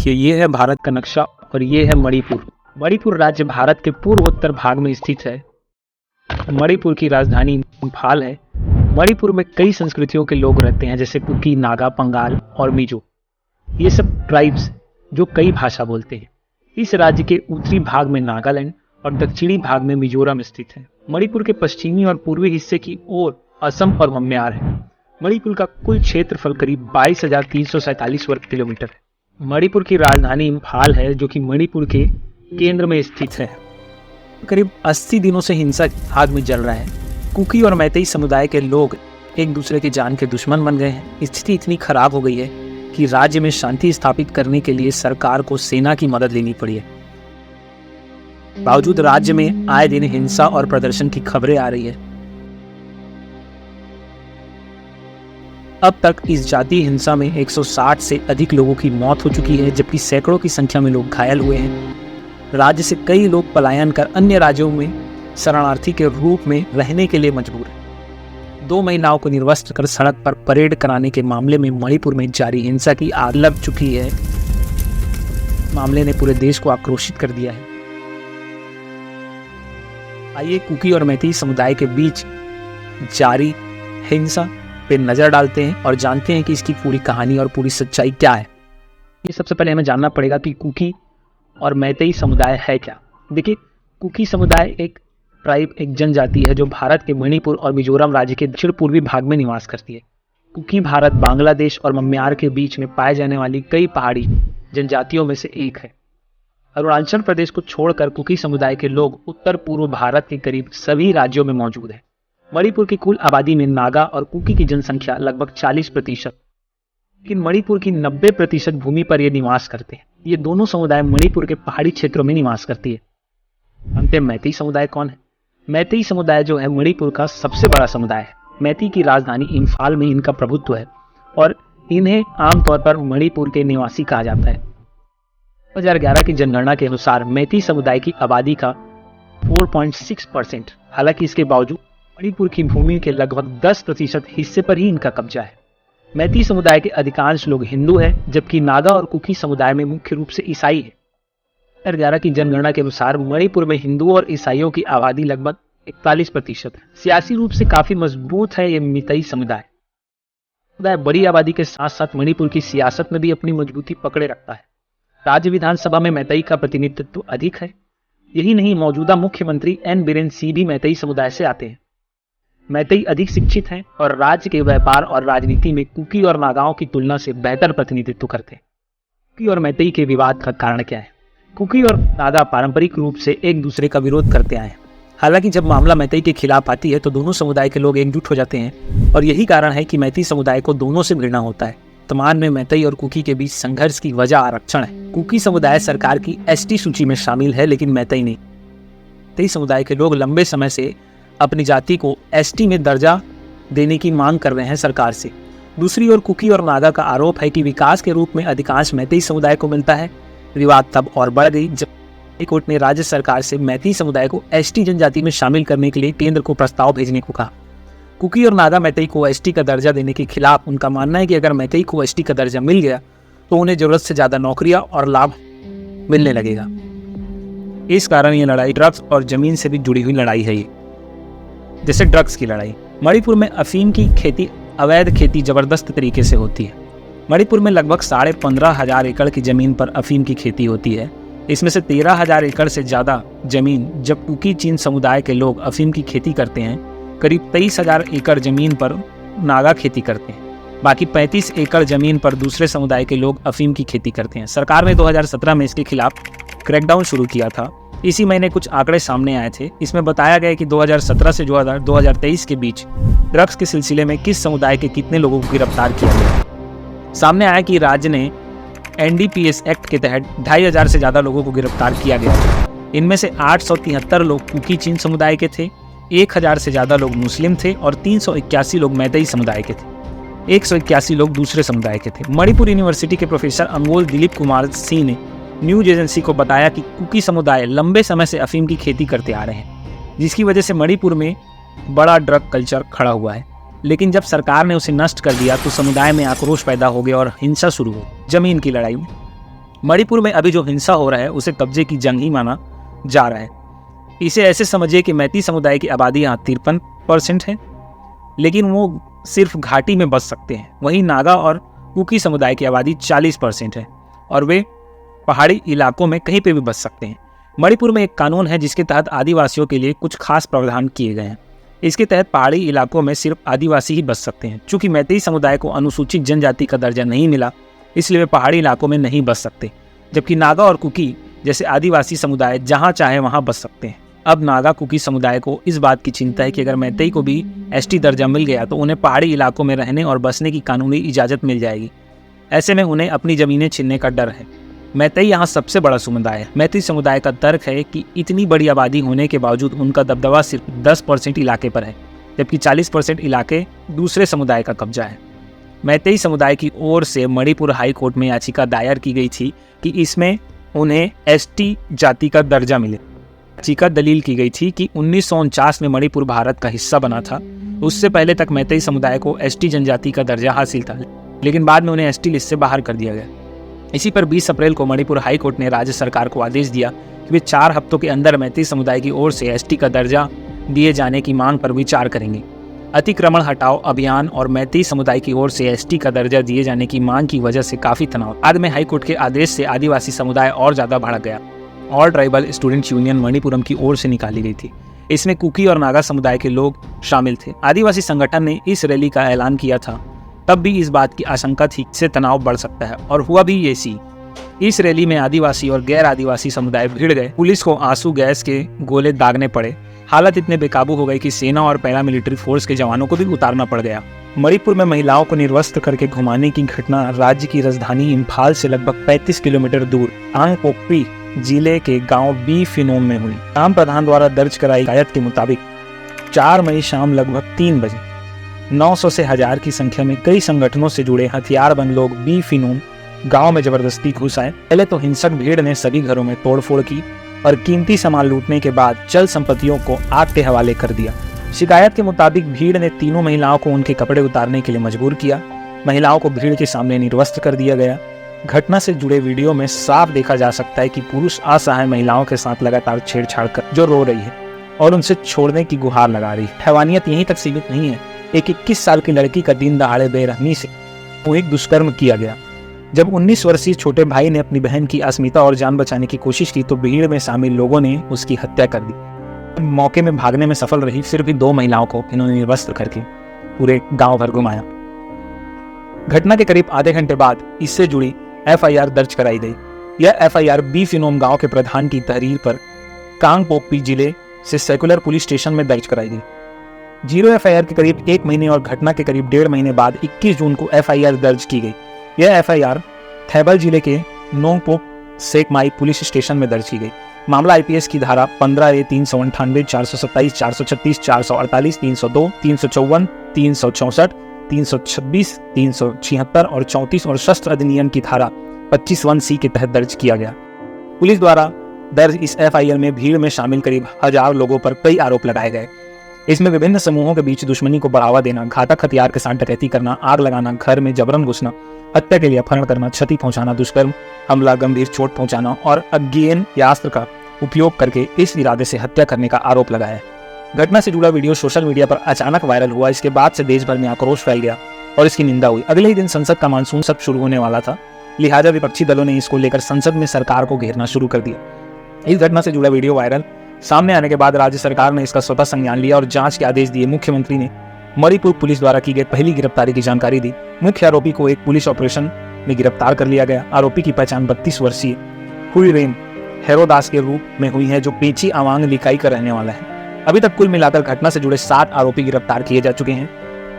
देखिए, ये है भारत का नक्शा और ये है मणिपुर। मणिपुर राज्य भारत के पूर्वोत्तर भाग में स्थित है। मणिपुर की राजधानी इम्फाल है। मणिपुर में कई संस्कृतियों के लोग रहते हैं, जैसे कुकी, नागा, पंगाल और मिजो। ये सब ट्राइब्स जो कई भाषा बोलते हैं। इस राज्य के उत्तरी भाग में नागालैंड और दक्षिणी भाग में मिजोरम स्थित है। मणिपुर के पश्चिमी और पूर्वी हिस्से की ओर असम और म्यांमार है। मणिपुर का कुल क्षेत्रफल करीब 22,347 वर्ग किलोमीटर है। मणिपुर की राजधानी इम्फाल है, जो कि मणिपुर के केंद्र में स्थित है। करीब 80 दिनों से हिंसा आग में जल रहा है। कुकी और मैतेई समुदाय के लोग एक दूसरे की जान के दुश्मन बन गए हैं। स्थिति इतनी खराब हो गई है कि राज्य में शांति स्थापित करने के लिए सरकार को सेना की मदद लेनी पड़ी है। बावजूद राज्य में आए दिन हिंसा और प्रदर्शन की खबरें आ रही है। अब तक इस जातीय हिंसा में 160 से अधिक लोगों की मौत हो चुकी है, जबकि सैकड़ों की संख्या में लोग घायल हुए हैं। राज्य से कई लोग पलायन कर अन्य राज्यों में शरणार्थी के रूप में रहने के लिए मजबूर हैं। 2 महिलाओं को निर्वस्त्र कर सड़क पर परेड कराने के मामले में मणिपुर में जारी हिंसा की आग लग चुकी है। मामले ने पूरे देश को आक्रोशित कर दिया है। आइए कुकी और मैतेई समुदाय के बीच जारी हिंसा पे नजर डालते हैं और जानते हैं कि इसकी पूरी कहानी और पूरी सच्चाई क्या है। ये सबसे पहले हमें जानना पड़ेगा कि कुकी और मैतेई समुदाय है क्या। देखिए, कुकी समुदाय एक ट्राइब, एक जनजाति है जो भारत के मणिपुर और मिजोरम राज्य के दक्षिण पूर्वी भाग में निवास करती है। कुकी भारत, बांग्लादेश और म्यांमार के बीच में पाए जाने वाली कई पहाड़ी जनजातियों में से एक है। अरुणाचल प्रदेश को छोड़कर कुकी समुदाय के लोग उत्तर पूर्व भारत के करीब सभी राज्यों में मौजूद है। मणिपुर की कुल आबादी में नागा और कुकी की जनसंख्या लगभग 40%, लेकिन मणिपुर की 90% भूमि पर ये निवास करते हैं। ये दोनों समुदाय मणिपुर के पहाड़ी क्षेत्रों में निवास करती है। जानते मैतेई समुदाय कौन है? मैतेई समुदाय जो है मणिपुर का सबसे बड़ा समुदाय है। मैतेई की राजधानी इम्फाल में इनका प्रभुत्व है और इन्हें आमतौर पर मणिपुर के निवासी कहा जाता है। 2011 की जनगणना के अनुसार मैतेई समुदाय की आबादी का 4.6%। हालांकि इसके बावजूद मणिपुर की भूमि के लगभग 10% हिस्से पर ही इनका कब्जा है। मैतेई समुदाय के अधिकांश लोग हिंदू हैं, जबकि नागा और कुकी समुदाय में मुख्य रूप से ईसाई है। 2011 की जनगणना के अनुसार मणिपुर में हिंदुओं और ईसाइयों की आबादी लगभग 41% है। सियासी रूप से काफी मजबूत है ये मैतेई समुदाय। बड़ी आबादी के साथ साथ मणिपुर की सियासत में भी अपनी मजबूती पकड़े रखता है। राज्य विधानसभा में मैतेई का प्रतिनिधित्व अधिक है। यही नहीं, मौजूदा मुख्यमंत्री एन बीरेन सिंह भी मैतेई समुदाय से आते हैं। मैतेई अधिक शिक्षित हैं और राज्य के व्यापार और राजनीति में कुकी और नागाओं की तुलना से बेहतर प्रतिनिधित्व करते हैं। कुकी और मैतेई के विवाद का कारण क्या है? कुकी और नागा पारंपरिक रूप से एक दूसरे का विरोध करते आए हैं। हालांकि जब मामला मैतेई के खिलाफ आती है तो दोनों समुदाय के लोग एकजुट हो जाते हैं और यही कारण है कि मैतेई समुदाय को दोनों से घृणा होता है। वर्तमान में मैतेई और कुकी के बीच संघर्ष की वजह आरक्षण है। कुकी समुदाय सरकार की एसटी सूची में शामिल है, लेकिन मैतेई नहीं। मैतेई समुदाय के लोग लंबे समय से अपनी जाति को एसटी में दर्जा देने की मांग कर रहे हैं सरकार से। दूसरी ओर कुकी और नागा का आरोप है कि विकास के रूप में अधिकांश मैतेई समुदाय को मिलता है। विवाद तब और बढ़ गई जब हाई कोर्ट ने राज्य सरकार से मैतेई समुदाय को एसटी जनजाति में शामिल करने के लिए केंद्र को प्रस्ताव भेजने को कहा। कुकी और नागा मैतेई को एसटी का दर्जा देने के खिलाफ। उनका मानना है कि अगर मैतेई को एसटी का दर्जा मिल गया तो उन्हें जरूरत से ज्यादा नौकरियां और लाभ मिलने लगेगा। इस कारण ये लड़ाई ड्रग्स और जमीन से भी जुड़ी हुई लड़ाई है। जैसे ड्रग्स की लड़ाई, मणिपुर में अफीम की खेती, अवैध खेती जबरदस्त तरीके से होती है। मणिपुर में लगभग 15,500 एकड़ की जमीन पर अफीम की खेती होती है। इसमें से 13,000 एकड़ से ज़्यादा जमीन जब कुकी चीन समुदाय के लोग अफीम की खेती करते हैं। करीब 23,000 एकड़ जमीन पर नागा खेती करते हैं। बाकी 35 एकड़ जमीन पर दूसरे समुदाय के लोग अफीम की खेती करते हैं। सरकार ने 2017 में इसके खिलाफ क्रैकडाउन शुरू किया था। इसी महीने कुछ आंकड़े सामने आए थे। इसमें बताया गया कि 2017 से 2023 के बीच ड्रग्स के सिलसिले में किस समुदाय के कितने लोगों को गिरफ्तार किया गया। सामने आया कि राज्य ने एनडीपीएस एक्ट के तहत 2,500 से ज़्यादा लोगों को गिरफ्तार किया गया। इनमें से 873 लोग कुकी चीन समुदाय के थे, 1,000 से ज़्यादा लोग मुस्लिम थे और 381 लोग मैतेई समुदाय के थे। 181 लोग दूसरे समुदाय के थे। मणिपुर यूनिवर्सिटी के प्रोफेसर अनमोल दिलीप कुमार सिंह ने न्यूज एजेंसी को बताया कि कुकी समुदाय लंबे समय से अफीम की खेती करते आ रहे हैं, जिसकी वजह से मणिपुर में बड़ा ड्रग कल्चर खड़ा हुआ है। लेकिन जब सरकार ने उसे नष्ट कर दिया तो समुदाय में आक्रोश पैदा हो गया और हिंसा शुरू हो। जमीन की लड़ाई में मणिपुर में अभी जो हिंसा हो रहा है उसे कब्जे की जंग ही माना जा रहा है। इसे ऐसे समझिए कि मैती समुदाय की आबादी यहाँ 53% है, लेकिन वो सिर्फ घाटी में बस सकते हैं। वहीं नागा और कुकी समुदाय की आबादी 40% है और वे पहाड़ी इलाकों में कहीं पे भी बस सकते हैं। मणिपुर में एक कानून है जिसके तहत आदिवासियों के लिए कुछ खास प्रावधान किए गए हैं। इसके तहत पहाड़ी इलाकों में सिर्फ आदिवासी ही बस सकते हैं। चूंकि मैतेई समुदाय को अनुसूचित जनजाति का दर्जा नहीं मिला, इसलिए वे पहाड़ी इलाकों में नहीं बस सकते, जबकि नागा और कुकी जैसे आदिवासी समुदाय जहां चाहे वहां बस सकते हैं। अब नागा कुकी समुदाय को इस बात की चिंता है कि अगर मैतेई को भी एसटी दर्जा मिल गया तो उन्हें पहाड़ी इलाकों में रहने और बसने की कानूनी इजाज़त मिल जाएगी। ऐसे में उन्हें अपनी ज़मीनें छीनने का डर है। मैतेई यहाँ सबसे बड़ा समुदाय है। मैतेई समुदाय का तर्क है कि इतनी बड़ी आबादी होने के बावजूद उनका दबदबा सिर्फ 10% इलाके पर है, जबकि 40% इलाके दूसरे समुदाय का कब्जा है। मैतेई समुदाय की ओर से मणिपुर हाई कोर्ट में याचिका दायर की गई थी कि इसमें उन्हें एसटी जाति का दर्जा मिले। याचिका दलील की गई थी कि 1949 में मणिपुर भारत का हिस्सा बना था। उससे पहले तक मैतेई समुदाय को एसटी जनजाति का दर्जा हासिल था, लेकिन बाद में उन्हें एसटी लिस्ट से बाहर कर दिया गया। इसी पर 20 अप्रैल को मणिपुर हाई कोर्ट ने राज्य सरकार को आदेश दिया कि वे 4 हफ्तों के अंदर मैतेई समुदाय की ओर से एसटी का दर्जा दिए जाने की मांग पर विचार करेंगे। अतिक्रमण हटाओ अभियान और मैतेई समुदाय की ओर से एसटी का दर्जा दिए जाने की मांग की वजह से काफी तनाव। बाद में हाईकोर्ट के आदेश से आदिवासी समुदाय और ज्यादा भड़क गया। All tribal student union Manappuram की ओर से निकाली गई थी। इसमें कुकी और नागा समुदाय के लोग शामिल थे। आदिवासी संगठन ने इस रैली का ऐलान किया था। तब भी इस बात की आशंका थी इससे तनाव बढ़ सकता है, और हुआ भी ये सी। इस रैली में आदिवासी और गैर आदिवासी समुदाय भिड़ गए। पुलिस को आंसू गैस के गोले दागने पड़े। हालत इतने बेकाबू हो गई कि सेना और पैरामिलिट्री फोर्स के जवानों को भी उतारना पड़ गया। मणिपुर में महिलाओं को निर्वस्त्र करके घुमाने की घटना राज्य की राजधानी इम्फाल से लगभग 35 किलोमीटर दूर आंगपोकपी जिले के गांव बी फिनोम में हुई। ग्राम प्रधान द्वारा दर्ज कराई शिकायत के मुताबिक 4 मई शाम लगभग 3 बजे 900 से 1000 की संख्या में कई संगठनों से जुड़े हथियारबंद लोग बी फिनोम गांव में जबरदस्ती घुस आए। पहले तो हिंसक भीड़ ने सभी घरों में तोड़फोड़ की और कीमती सामान लूटने के बाद चल संपत्तियों को आग के हवाले कर दिया। शिकायत के मुताबिक भीड़ ने तीनों महिलाओं को उनके कपड़े उतारने के लिए मजबूर किया। महिलाओं को भीड़ के सामने निर्वस्त्र कर दिया गया। घटना से जुड़े वीडियो में साफ देखा जा सकता है कि पुरुष असहाय महिलाओं के साथ लगातार छेड़छाड़ कर जो रो रही है और उनसे छोड़ने की गुहार लगा रही है। हैवानियत यहीं तक सीमित नहीं है। एक 21 साल की लड़की का दिन दहाड़े बेरहमी से सामूहिक दुष्कर्म किया गया। जब 19 वर्षीय छोटे भाई ने अपनी बहन की अस्मिता और जान बचाने की कोशिश की तो भीड़ में शामिल लोगों ने उसकी हत्या कर दी। मौके में भागने में सफल रही, फिर भी 2 महिलाओं को इन्होंने निर्वस्त्र करके पूरे गांव भर घुमाया। घटना के करीब आधे घंटे बाद इससे जुड़ी एफआईआर दर्ज कराई गई। यह एफआईआर बी फिनोम गांव के प्रधान की तहरीर पर कांगपोकपी जिले से सेकुलर पुलिस स्टेशन में दर्ज कराई गई। जीरो एफआईआर के करीब 1 महीने और घटना के करीब 1.5 महीने बाद 21 जून को एफआईआर दर्ज की गई। यह एफआईआर थैबल जिले के नोंगपोक सेकमाई पुलिस स्टेशन में दर्ज की गई। मामला आईपीएस की धारा 15A 398, 427, 436, 448, 302, 354, 364, 326, 376 और 34 और शस्त्र अधिनियम की धारा 25(1)C के तहत दर्ज किया गया। पुलिस द्वारा दर्ज इस एफआईआर में भीड़ में शामिल करीब 1000 लोगों पर कई आरोप लगाए गए। इसमें विभिन्न समूहों के बीच दुश्मनी को बढ़ावा देना, घातक हथियार के साथ डकैती करना, आग लगाना, घर में जबरन घुसना, हत्या के लिए अपहरण करना, क्षति पहुंचाना, दुष्कर्म, हमला, गंभीर चोट पहुंचाना और आग्नेयास्त्र का उपयोग करके इस इरादे से हत्या करने का आरोप लगाया है। घटना से जुड़ा वीडियो सोशल मीडिया पर अचानक वायरल हुआ। इसके बाद से देश भर में आक्रोश फैल गया और इसकी निंदा हुई। अगले ही दिन संसद का मानसून सत्र शुरू होने वाला था, लिहाजा विपक्षी दलों ने इसको लेकर संसद में सरकार को घेरना शुरू कर दिया। इस घटना से जुड़ा वीडियो वायरल सामने आने के बाद राज्य सरकार ने इसका स्वतः संज्ञान लिया और जांच के आदेश दिए। मुख्यमंत्री ने मणिपुर पुलिस द्वारा की गई पहली गिरफ्तारी की जानकारी दी। मुख्य आरोपी को एक पुलिस ऑपरेशन में गिरफ्तार कर लिया गया। आरोपी की पहचान 32 वर्षीय हुईरेन हेरोदास के रूप में हुई है, जो पेची अवांग लिकाई का रहने वाला है। अभी तक कुल मिलाकर घटना से जुड़े 7 आरोपी गिरफ्तार किए जा चुके हैं।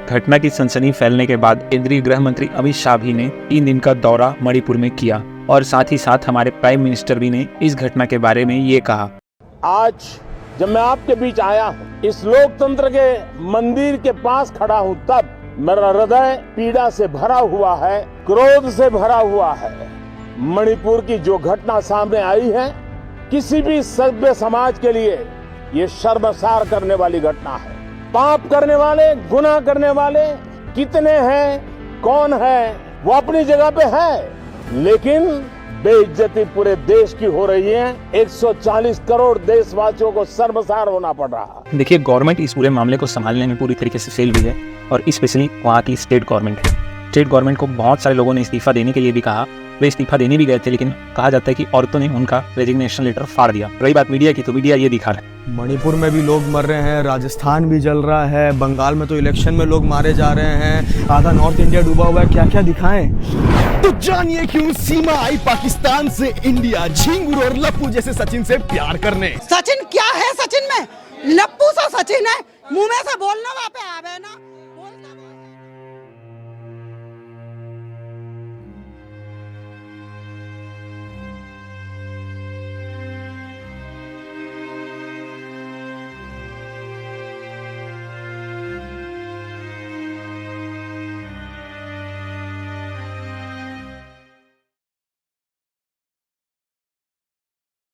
घटना की सनसनी फैलने के बाद केंद्रीय गृह मंत्री अमित शाह भी ने 3 दिन का दौरा मणिपुर में किया और साथ ही साथ हमारे प्राइम मिनिस्टर भी ने इस घटना के बारे में ये कहा। आज जब मैं आपके बीच आया हूँ, इस लोकतंत्र के मंदिर के पास खड़ा हूँ, तब मेरा हृदय पीड़ा से भरा हुआ है, क्रोध से भरा हुआ है। मणिपुर की जो घटना सामने आई है, किसी भी सभ्य समाज के लिए ये शर्मसार करने वाली घटना है। पाप करने वाले, गुनाह करने वाले कितने हैं, कौन है, वो अपनी जगह पे है, लेकिन बेइज्जती पूरे देश की हो रही है। 140 करोड़ देशवासियों को शर्मसार होना पड़ रहा है। देखिए, गवर्नमेंट इस पूरे मामले को संभालने में पूरी तरीके से फेल हुई है और स्पेशली वहाँ की स्टेट गवर्नमेंट है। स्टेट गवर्नमेंट को बहुत सारे लोगों ने इस्तीफा देने के लिए भी कहा, वे इस्तीफा देने भी गए थे, लेकिन कहा जाता है कि औरतों ने उनका रेजिग्नेशन लेटर फाड़ दिया। रही बात मीडिया की, तो मीडिया ये दिखा रहा है। मणिपुर में भी लोग मर रहे हैं, राजस्थान भी जल रहा है, बंगाल में तो इलेक्शन में लोग मारे जा रहे हैं, आधा नॉर्थ इंडिया डूबा हुआ है। क्या क्या दिखाएं? तो जानिए क्यों सीमा आई पाकिस्तान से इंडिया झिंगुर और लप्पू जैसे सचिन से प्यार करने। सचिन क्या है? सचिन में लप्पू सा सचिन है, मुंह में से बोलना वहाँ पे आवे ना।